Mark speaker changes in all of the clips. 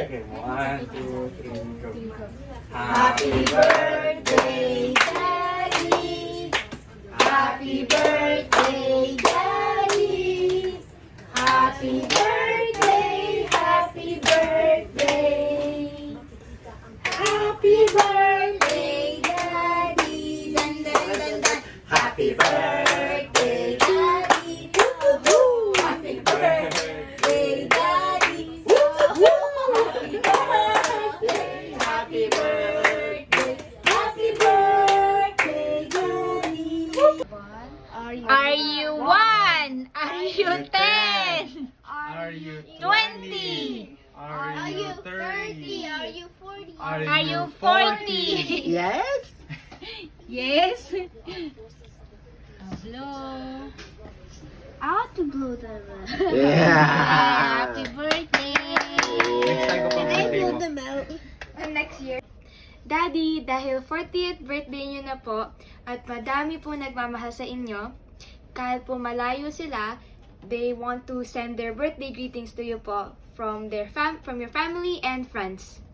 Speaker 1: Okay, 1, 2, 3, go.
Speaker 2: Happy birthday, Daddy. Happy birthday, Daddy. Happy birthday, happy birthday. Happy birthday, Daddy. Dan, dan, dan, dan. Happy birthday, Daddy. Woo-hoo. Happy birthday, Daddy. Woo-hoo. Happy birthday. Happy birthday. Happy birthday, Daddy.
Speaker 3: Are you 1? Are you 10?
Speaker 1: Are you
Speaker 3: 20?
Speaker 1: Are you 30?
Speaker 2: Are you 40?
Speaker 3: Are you 40?
Speaker 1: Yes?
Speaker 3: Yes? Blow.
Speaker 2: I want to blow the
Speaker 1: Yeah!
Speaker 3: Happy birthday!
Speaker 1: Next time ko pang birthday mo.
Speaker 2: them out.
Speaker 3: Next year. Daddy, dahil 40th birthday niyo na po at madami po nagmamahal sa inyo, kahit po malayo sila, they want to send their birthday greetings to you po from your family and friends.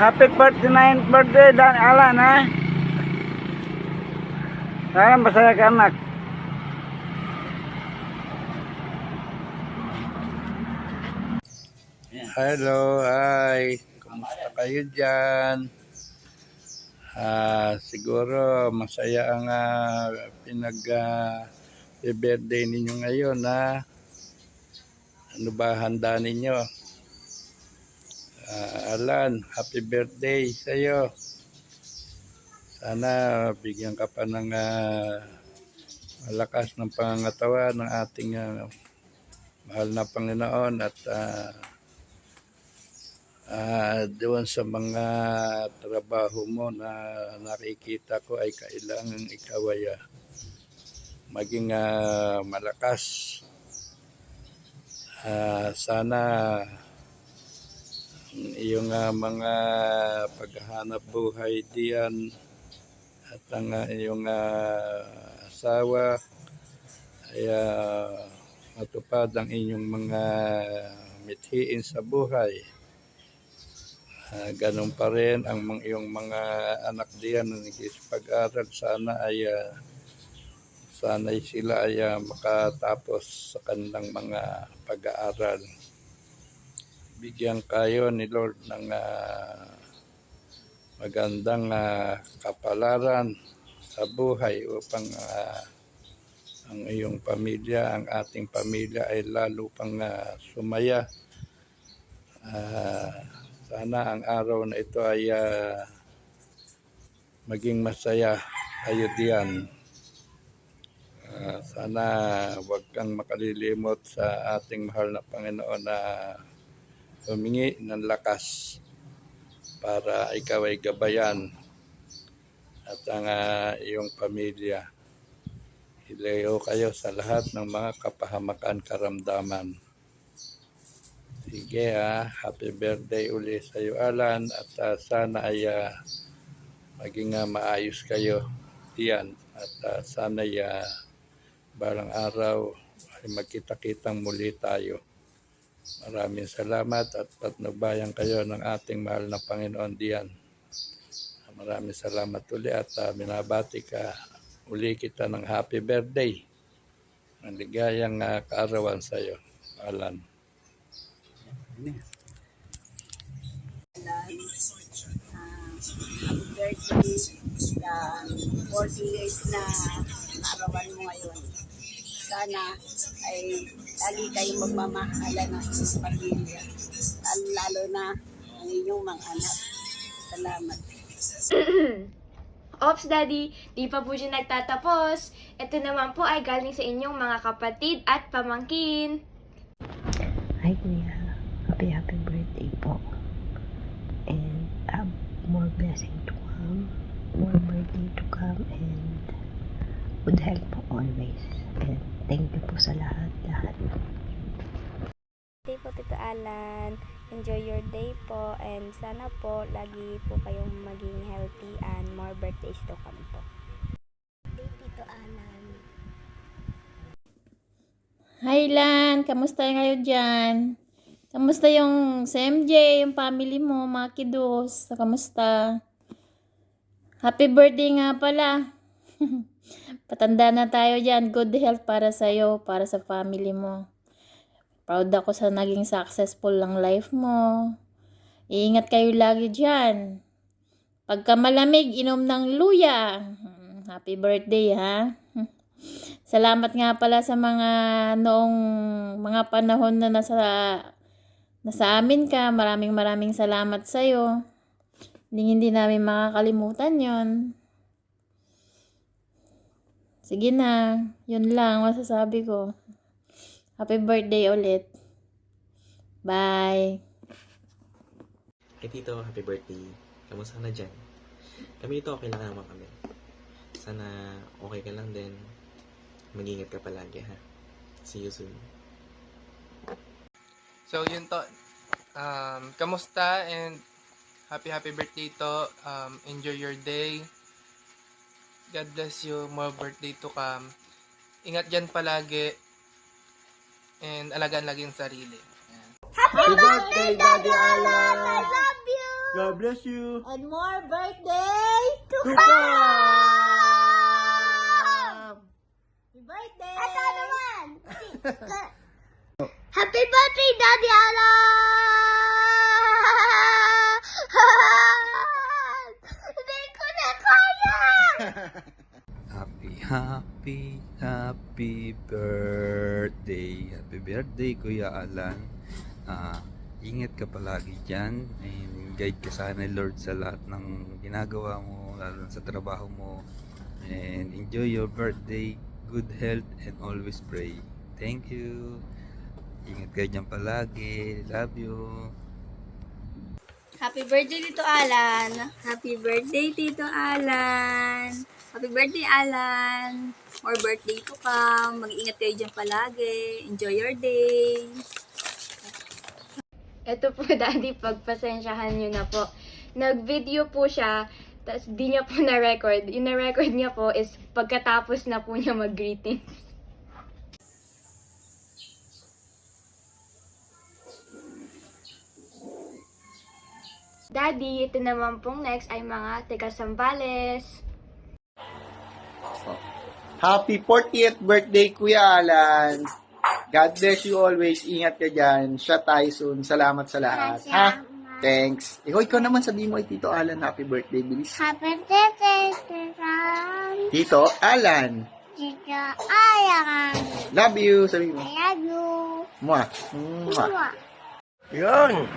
Speaker 4: Happy 49th birthday Dan Alan, ha? Sana masaya ka, anak. Hello, hi. Kumusta kayo dyan? Siguro masaya ang birthday ninyo ngayon, ha? Ano ba handa ninyo? Alan, happy birthday sa iyo. Sana bigyan ka pa ng malakas ng pangangatawan ng ating mahal na Panginoon at doon sa mga trabaho mo na nakikita ko ay kailangan ikaw ay maging malakas. Sana iyong mga paghahanap buhay diyan at ang iyong asawa ay matupad ang inyong mga mithiin sa buhay. Ganun pa rin ang iyong mga anak diyan na nagpag-aral. Sana'y sila ay makatapos sa kanilang mga pag-aaral. Bigyan kayo ni Lord ng magandang kapalaran sa buhay upang ang iyong pamilya, ang ating pamilya ay lalo pang sumaya. Sana ang araw na ito ay maging masaya kayo diyan. Sana huwag kang makalilimot sa ating mahal na Panginoon na humingi ng lakas para ikaw ay gabayan at ang iyong pamilya. Ilayo kayo sa lahat ng mga kapahamakan karamdaman. Sige happy birthday uli sa iyo Alan at sana ay maging maayos kayo diyan at sana ay balang araw ay magkita-kitang muli tayo. Maraming salamat at patnubayan kayo ng ating mahal na Panginoon diyan. Maraming salamat uli at binabati ka uli kita ng happy birthday. Maligayang kaarawan sa iyo, Alan.
Speaker 5: Happy birthday sa 40 years na arawan mo ngayon. Sana ay lagi kayong magmamahalan ng inyong pamilya. Lalo na ang inyong mga anak. Salamat.
Speaker 3: Ops, Daddy, di pa po siya nagtatapos. Ito naman po ay galing sa inyong mga kapatid at pamangkin.
Speaker 6: Hi Kuya, happy birthday po. And more blessing to come, more birthday to come, and good health po always. And thank you po sa lahat.
Speaker 7: Day po Tito Alan, enjoy your day po and sana po lagi po kayong maging healthy and more birthdays to come po.
Speaker 2: Day, Tito Alan.
Speaker 8: Hi Lan, kamusta kayo dyan? Kamusta yung sa MJ, yung family mo, mga kiddos? Kamusta? Happy birthday nga pala. Patanda na tayo dyan. Good health para sa'yo, para sa family mo. Proud ako sa naging successful lang life mo. Iingat kayo lagi dyan. Pagka malamig, inom ng luya. Happy birthday, ha? Salamat nga pala sa mga noong mga panahon na nasa amin ka. Maraming salamat sa'yo. Hindi namin makakalimutan yon. Sige na, yun lang masasabi ko. Happy birthday ulit. Bye.
Speaker 9: Hey Tito, happy birthday. Kamusta na dyan? Kami dito okay lang naman kami. Sana okay ka lang din. Mag-ingat ka palagi ha. See you soon.
Speaker 1: So yun to. Kamusta and happy birthday to. Enjoy your day. God bless you. More birthday to come. Ingat dyan palagi. And alagaan lagi yung sarili. Ayan.
Speaker 2: Happy birthday, Daddy Alan! I love you!
Speaker 1: God bless you.
Speaker 2: And more birthday to come! Happy birthday! Ito naman! Happy birthday, Daddy Alan! Hindi ko na kaya!
Speaker 4: Happy birthday. Happy birthday, Kuya Alan. Ingat ka palagi dyan. And guide ka sana, Lord, sa lahat ng ginagawa mo, lalo na sa trabaho mo. And enjoy your birthday. Good health and always pray. Thank you. Ingat ka dyan palagi. Love you.
Speaker 7: Happy birthday, Tito Alan! Happy birthday, Tito Alan! Happy birthday, Alan! More birthday to come. Mag-ingat kayo dyan palagi. Enjoy your day.
Speaker 3: Ito po, Daddy, pagpasensyahan nyo na po. Nag-video po siya, tapos di niya po na-record. Yung na-record niya po is pagkatapos na po niya mag-greetings. Daddy, ito naman pong next ay mga taga-Sambales.
Speaker 10: Happy 40th birthday, Kuya Alan. God bless you always. Ingat ka dyan. Siya tayo soon. Salamat sa lahat. Ha? Thanks. Ikaw naman sabihin mo kay Tito Alan, happy birthday, bilis.
Speaker 2: Happy birthday, Tito!
Speaker 10: Tito Alan.
Speaker 2: Tito Alan!
Speaker 10: Love you. Sabihin mo.
Speaker 2: I love you!
Speaker 10: Mwah. Mwah.
Speaker 11: Yun.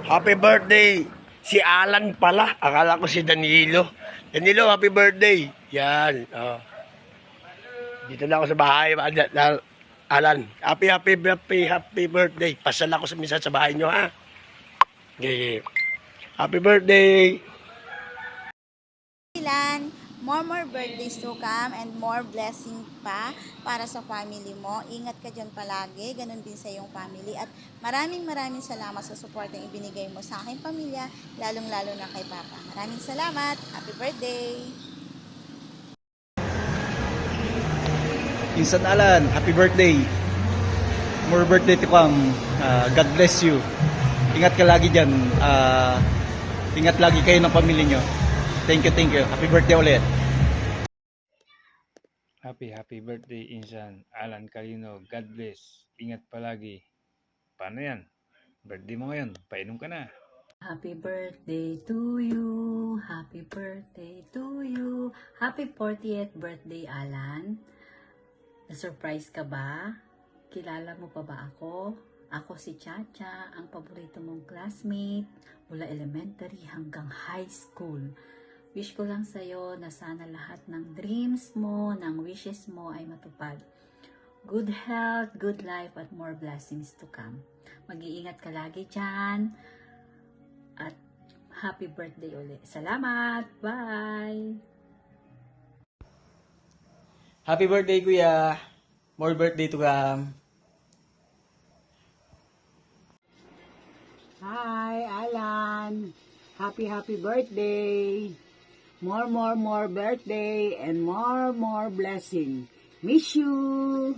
Speaker 11: Happy birthday. Si Alan pala. Akala ko si Danilo. Danilo, happy birthday. Yan. Oh. Dito na ako sa bahay. Alan, happy birthday. Pasal ako minsan sa bahay nyo, ha? Okay. Happy birthday.
Speaker 5: Alan, more birthdays to come and more blessing pa para sa family mo. Ingat ka dyan palagi, ganun din sa iyong family. At maraming salamat sa support na ibinigay mo sa aking pamilya, lalong-lalo na kay Papa. Maraming salamat. Happy birthday!
Speaker 10: Insan Alan, happy birthday. More birthday to come. God bless you. Ingat ka lagi dyan. Ingat lagi kayo ng pamilya nyo. Thank you. Happy birthday ulit.
Speaker 4: Happy birthday, Insan Alan Carino. God bless. Ingat palagi. Paano yan? Birthday mo ngayon. Painom ka na.
Speaker 12: Happy birthday to you. Happy birthday to you. Happy 40th birthday, Alan. Na-surprise ka ba? Kilala mo pa ba ako? Ako si Chacha, ang paborito mong classmate mula elementary hanggang high school. Wish ko lang sa'yo na sana lahat ng dreams mo, ng wishes mo ay matupad. Good health, good life, at more blessings to come. Mag-iingat ka lagi dyan. At happy birthday ulit. Salamat! Bye!
Speaker 10: Happy birthday, Kuya. More birthday to come.
Speaker 5: Hi, Alan. Happy birthday. More birthday and more blessing. Miss you.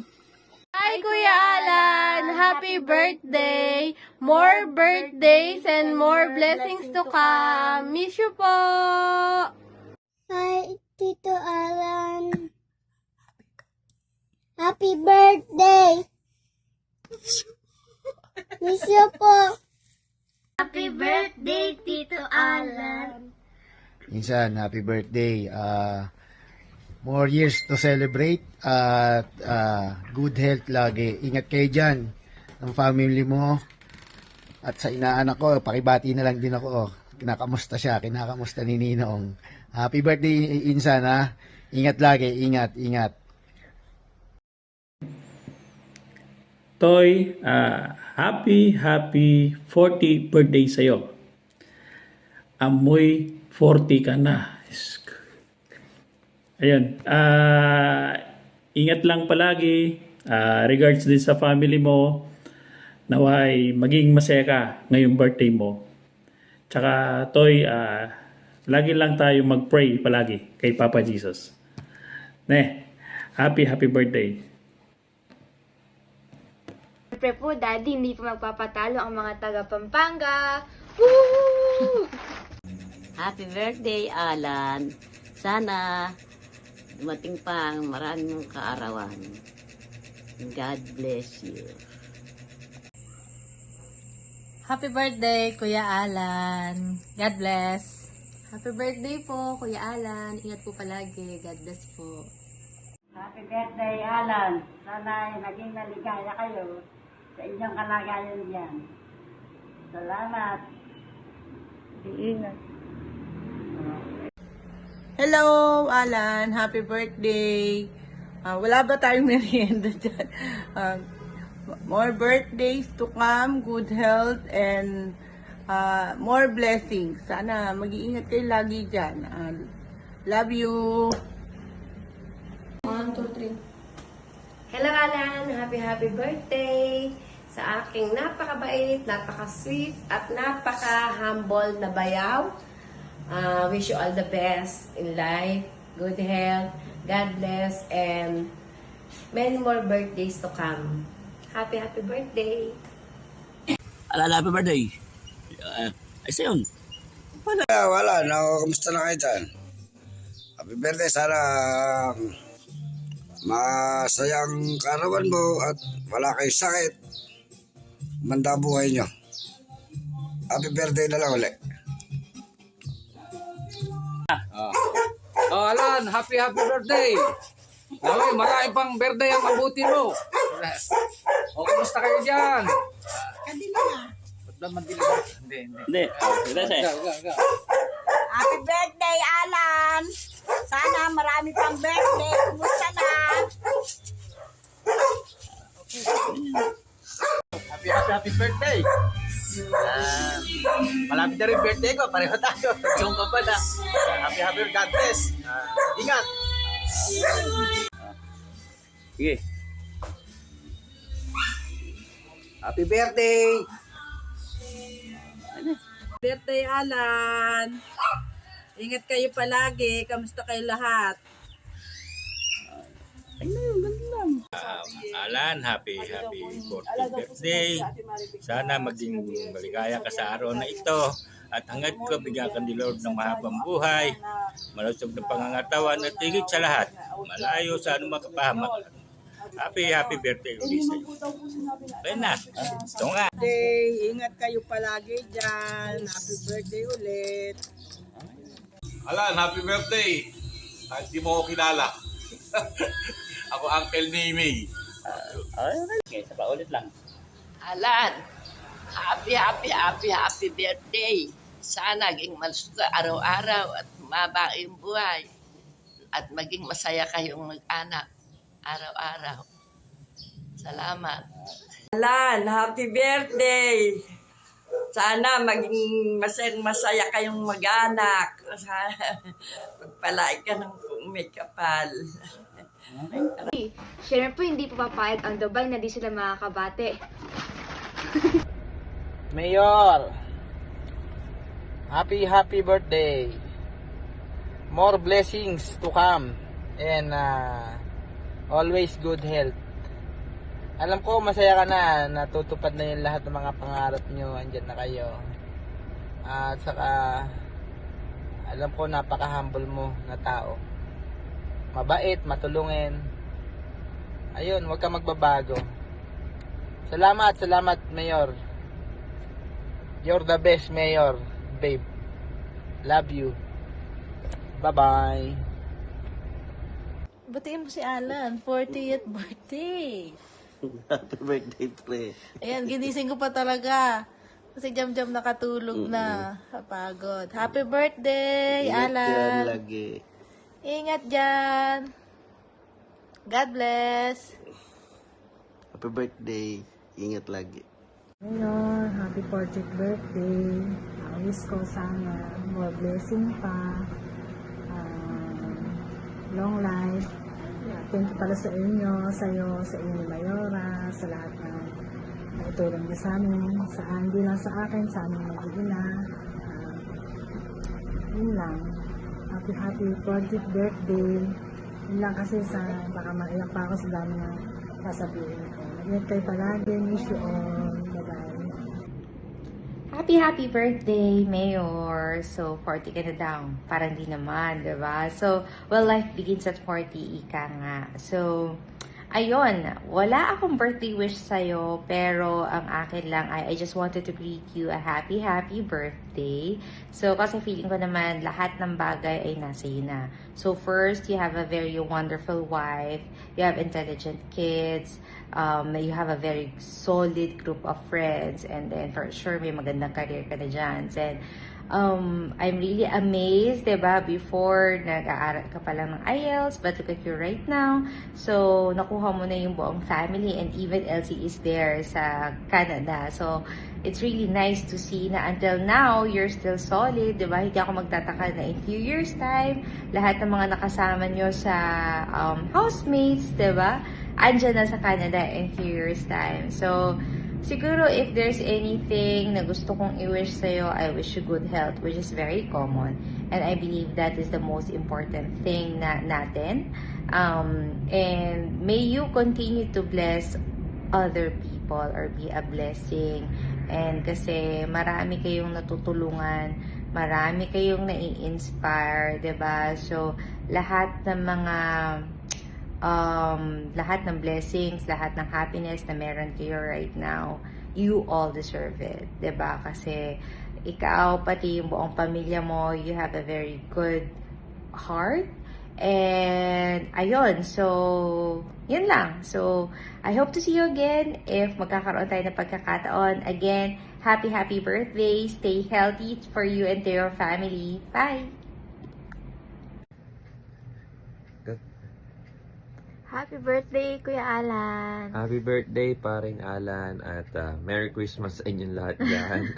Speaker 3: Hi,
Speaker 8: Hi, Kuya Alan! Happy birthday! More birthdays and more blessings to come! Miss you po!
Speaker 2: Hi, Tito Alan. Happy birthday. Miss you po. Happy birthday, Tito Alan.
Speaker 11: Insan, happy birthday. More years to celebrate at good health lagi. Ingat kayo dyan ng family mo. At sa inaanak ko, pakibati na lang din ako. Kinakamusta siya, kinakamusta ni Ninong. Happy birthday, Insan, ha? Ingat lagi, ingat, ingat.
Speaker 13: Toy, happy 40th birthday sa'yo. Amoy 40 ka na. Ayun. Ingat lang palagi. Regards din sa family mo. Naway maging masaya ka ngayong birthday mo. Tsaka, Toy, lagi lang tayo mag-pray palagi kay Papa Jesus. Happy birthday.
Speaker 3: Siyempre po, Daddy, hindi po magpapatalo ang mga taga Pampanga. Woo!
Speaker 5: Happy birthday, Alan. Sana dumating pa ang maraming mong kaarawan. God bless you.
Speaker 12: Happy birthday, Kuya Alan. God bless.
Speaker 8: Happy birthday po, Kuya Alan. Ingat po palagi. God bless po.
Speaker 5: Happy birthday, Alan. Sana naging maligaya kayo sa inyong kalagayan diyan. Salamat. Ingat.
Speaker 14: Hello, Alan. Happy birthday. Wala ba tayong merienda dyan? More birthdays to come, good health, and more blessings. Sana mag-iingat kayo lagi dyan. Love you.
Speaker 8: 1, 2, 3. Hello, Alan! Happy birthday! Sa aking napakabait, napaka-sweet, at napaka-humble na bayaw. Wish you all the best in life, good health, God bless, and many more birthdays to come. Happy birthday!
Speaker 11: Alan, happy birthday. Ayos yun. Wala. Kamusta na kayo dyan? Happy birthday. Sana masayang karawan mo at wala kayong sakit. Manda buhay nyo. Happy birthday na lang ulit.
Speaker 4: Alan, happy birthday. Naway, marami pang birthday ang mabuti mo. Kumusta kayo dyan? Ba't naman dilim? Hindi.
Speaker 5: Happy birthday, Alan. Sana marami pang birthday. Kumusta na?
Speaker 10: Happy birthday. Malapit na rin birthday ko. Pareho tayo. June ko pala. Happy God bless. Ingat.
Speaker 11: Sige.
Speaker 10: Happy birthday.
Speaker 14: Birthday, Alan. Ingat kayo palagi. Kamusta kayo lahat?
Speaker 15: Alan, happy 40th birthday. Sana maging maligaya ka sa araw na ito. At hangad ko, bigyan ka ni Lord ng mahabang buhay, malusog na pangangatawan at higit sa lahat, malayo sa anumang kapahamak. Happy birthday ulit sa iyo. Okay na. Ito nga.
Speaker 14: Ingat kayo palagi dyan. Happy birthday ulit.
Speaker 16: Alan, happy birthday. Hindi mo ako kilala. Ako Uncle Nimi.
Speaker 11: Okay, saba ulit lang.
Speaker 17: Alan, happy birthday. Sana naging malusog araw-araw at mababa yung buhay. At maging masaya kayong mag-anak araw-araw. Salamat.
Speaker 14: Alan, happy birthday. Sana maging masaya kayong mag-anak. Pagpalain ka ng may kapal.
Speaker 3: Siyempre po, hindi po papayag ang Dubai na di sila makakabate.
Speaker 1: Mayor, happy birthday. More blessings to come and always good health. Alam ko masaya ka na, natutupad na yung lahat ng mga pangarap nyo, andyan na kayo. At saka, alam ko napaka-humble mo na tao. Mabait, matulungin. Ayun, huwag ka magbabago. Salamat, Mayor. You're the best, Mayor, babe. Love you. Bye-bye.
Speaker 14: Batiin mo si Alan, 40th birthday.
Speaker 18: Happy birthday, pre.
Speaker 14: Ayan, ginising ko pa talaga. Kasi jam-jam nakatulog na. Kapagod. Happy birthday,
Speaker 18: Ingat
Speaker 14: Alan.
Speaker 18: yan lagi.
Speaker 14: Ingat dyan. God bless.
Speaker 18: Happy birthday. Ingat lagi.
Speaker 12: Mayor, happy 40th birthday. Wish ko sana more blessing pa. Long life. Thank you pala sa inyo, sa inyo ni Mayora, sa lahat ng naitulong niyo sa amin. Hindi lang sa akin, sa amin mag-iina. Yun lang. Happy 40th birthday. Yun lang kasi baka maiyak pa ako sa dami na sasabihin ko. Ingat kayo palagi. Miss you all. Bye-bye.
Speaker 19: Happy birthday, Mayor. So, 40 ka na daw. Parang di naman, diba? So, well, life begins at 40, ika nga. So, ayun. Wala akong birthday wish sa'yo, pero ang akin lang ay I just wanted to greet you a happy birthday. So, kasi feeling ko naman lahat ng bagay ay nasa iyo na. So, first, you have a very wonderful wife. You have intelligent kids. You have a very solid group of friends, and then for sure may magandang career ka na dyan. And I'm really amazed, diba? Before, nag-aaral ka pa lang ng IELTS, but look at you right now. So, nakuha mo na yung buong family, and even Elsie is there sa Canada. So, it's really nice to see na until now, you're still solid, diba? Hindi ako magtataka na in few years time, lahat ng mga nakasama nyo sa housemates, diba? Andyan na sa Canada in few years time. So, siguro if there's anything na gusto kong i-wish sa'yo, I wish you good health, which is very common. And I believe that is the most important thing natin. And may you continue to bless other people or be a blessing. And kasi marami kayong natutulungan, marami kayong nai-inspire, diba? So, lahat ng blessings, lahat ng happiness na meron kayo right now, you all deserve it, 'di ba? Kasi ikaw, pati yung buong pamilya mo, you have a very good heart. And ayun, so yun lang. So I hope to see you again if magkakaroon tayo ng pagkakataon. Again, happy birthday. Stay healthy for you and to your family. Bye.
Speaker 3: Happy birthday, Kuya Alan.
Speaker 9: Happy birthday, paring Alan, at Merry Christmas sa inyong lahat dyan.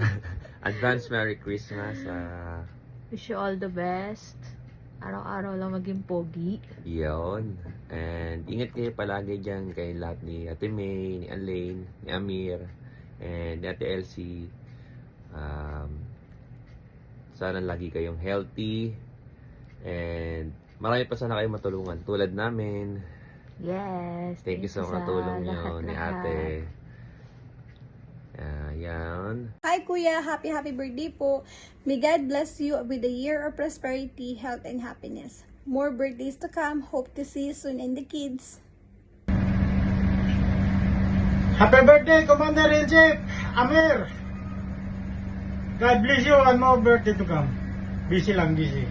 Speaker 9: Advance Merry Christmas.
Speaker 3: Wish you all the best. Araw-araw lang maging pogi.
Speaker 9: Yun. And ingat kayo palagi dyan kay lahat ni Ate May, ni Alaine, ni Amir, and ni Ate Elsie. Sana lagi kayong healthy. And marami pa sana kayong matulungan tulad namin.
Speaker 3: Yes.
Speaker 9: Thank you sa mga tulong nyo ni ate. Yan.
Speaker 20: Hi Kuya, happy birthday po. May God bless you with a year of prosperity, health, and happiness. More birthdays to come. Hope to see you soon and the kids.
Speaker 11: Happy birthday, Commander in Chief, Amir. God bless you and more birthday to come. Busy lang, busy.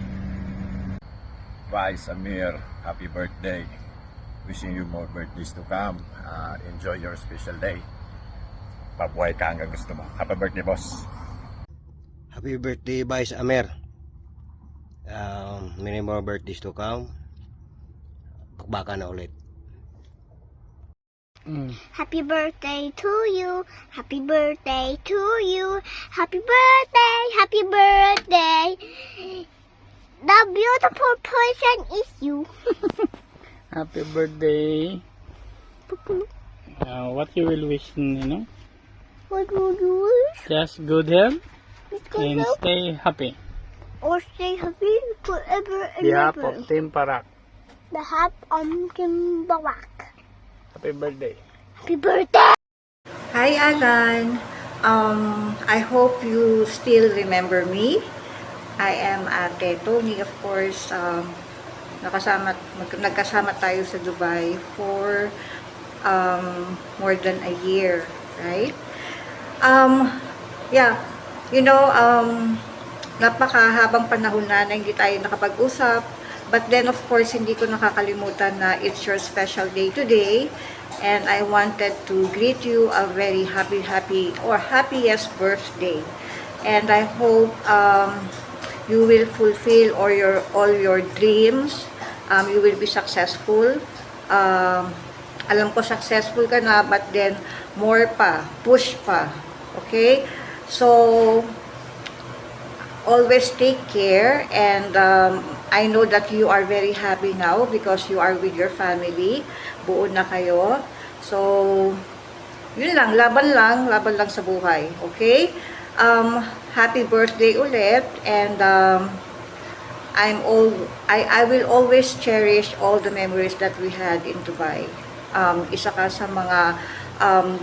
Speaker 21: Vice Amir, happy birthday. Wishing you more birthdays to come. Enjoy your special day. Pabuhay ka hanggang gusto mo. Happy birthday, boss.
Speaker 18: Happy birthday, Vice Amir. Many more birthdays to come. Bakbaka na ulit.
Speaker 2: Happy birthday to you. Happy birthday to you. Happy birthday. Happy birthday. The beautiful person is you.
Speaker 22: Happy birthday. What you will wish,
Speaker 2: What would you wish?
Speaker 22: Just good health
Speaker 2: Good
Speaker 22: and
Speaker 2: health.
Speaker 22: stay happy.
Speaker 2: Or stay happy forever and
Speaker 22: Behalf
Speaker 2: ever.
Speaker 22: of Team Parak.
Speaker 2: The hat on Kimbawak.
Speaker 22: Happy birthday.
Speaker 2: Happy birthday!
Speaker 5: Hi, Alan. I hope you still remember me. I am Ate Tony, of course. Nagkasama tayo sa Dubai for more than a year, right? Yeah, you know, napakahabang panahon na hindi tayo nakapag-usap. But then, of course, hindi ko nakakalimutan na it's your special day today. And I wanted to greet you a very happiest birthday. And I hope you will fulfill all your dreams. You will be successful. Alam ko successful ka na, but then more pa, push pa. Okay? So, always take care, and I know that you are very happy now because you are with your family. Buo na kayo. So, yun lang, laban lang sa buhay. Okay? Happy birthday ulit, and I will always cherish all the memories that we had in Dubai. Isa ka sa mga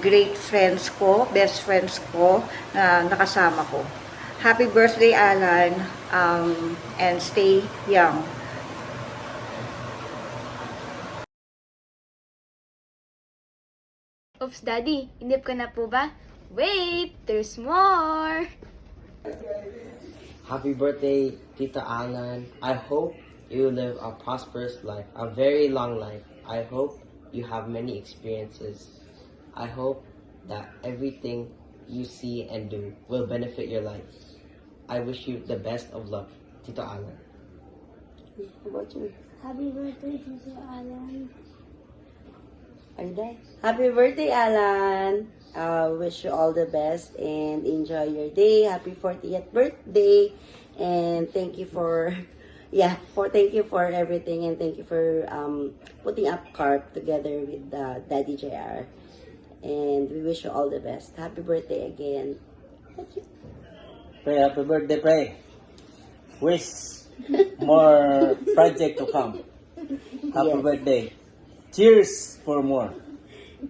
Speaker 5: great friends ko, best friends ko na nakasama ko. Happy birthday, Alan, and stay young.
Speaker 3: Oops, Daddy, inip ka na po ba? Wait, there's more!
Speaker 6: Happy birthday, Tita Alan. I hope you live a prosperous life, a very long life. I hope you have many experiences. I hope that everything you see and do will benefit your life. I wish you the best of luck, Tita Alan.
Speaker 5: How about you?
Speaker 2: Happy birthday, Tito Alan.
Speaker 5: Are you there? Happy birthday, Alan. Wish you all the best and enjoy your day. Happy 40th birthday. And thank you for everything, and thank you for putting up Carp together with Daddy JR. And we wish you all the best. Happy birthday again. Thank you.
Speaker 7: Pray, happy birthday, pray. Wish more project to come. Happy birthday. Cheers for more.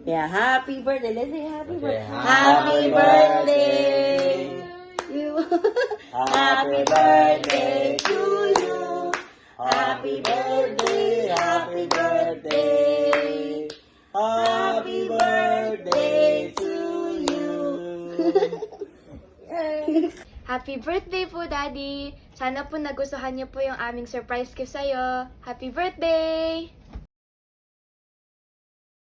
Speaker 5: Yeah, happy birthday. Let's say happy birthday.
Speaker 7: Happy birthday.
Speaker 5: You.
Speaker 7: Happy birthday
Speaker 5: to you.
Speaker 7: Happy birthday, happy birthday. Happy birthday to you.
Speaker 3: Happy birthday po, Daddy! Sana po nagustuhan niyo po yung aming surprise gift sa'yo. Happy birthday!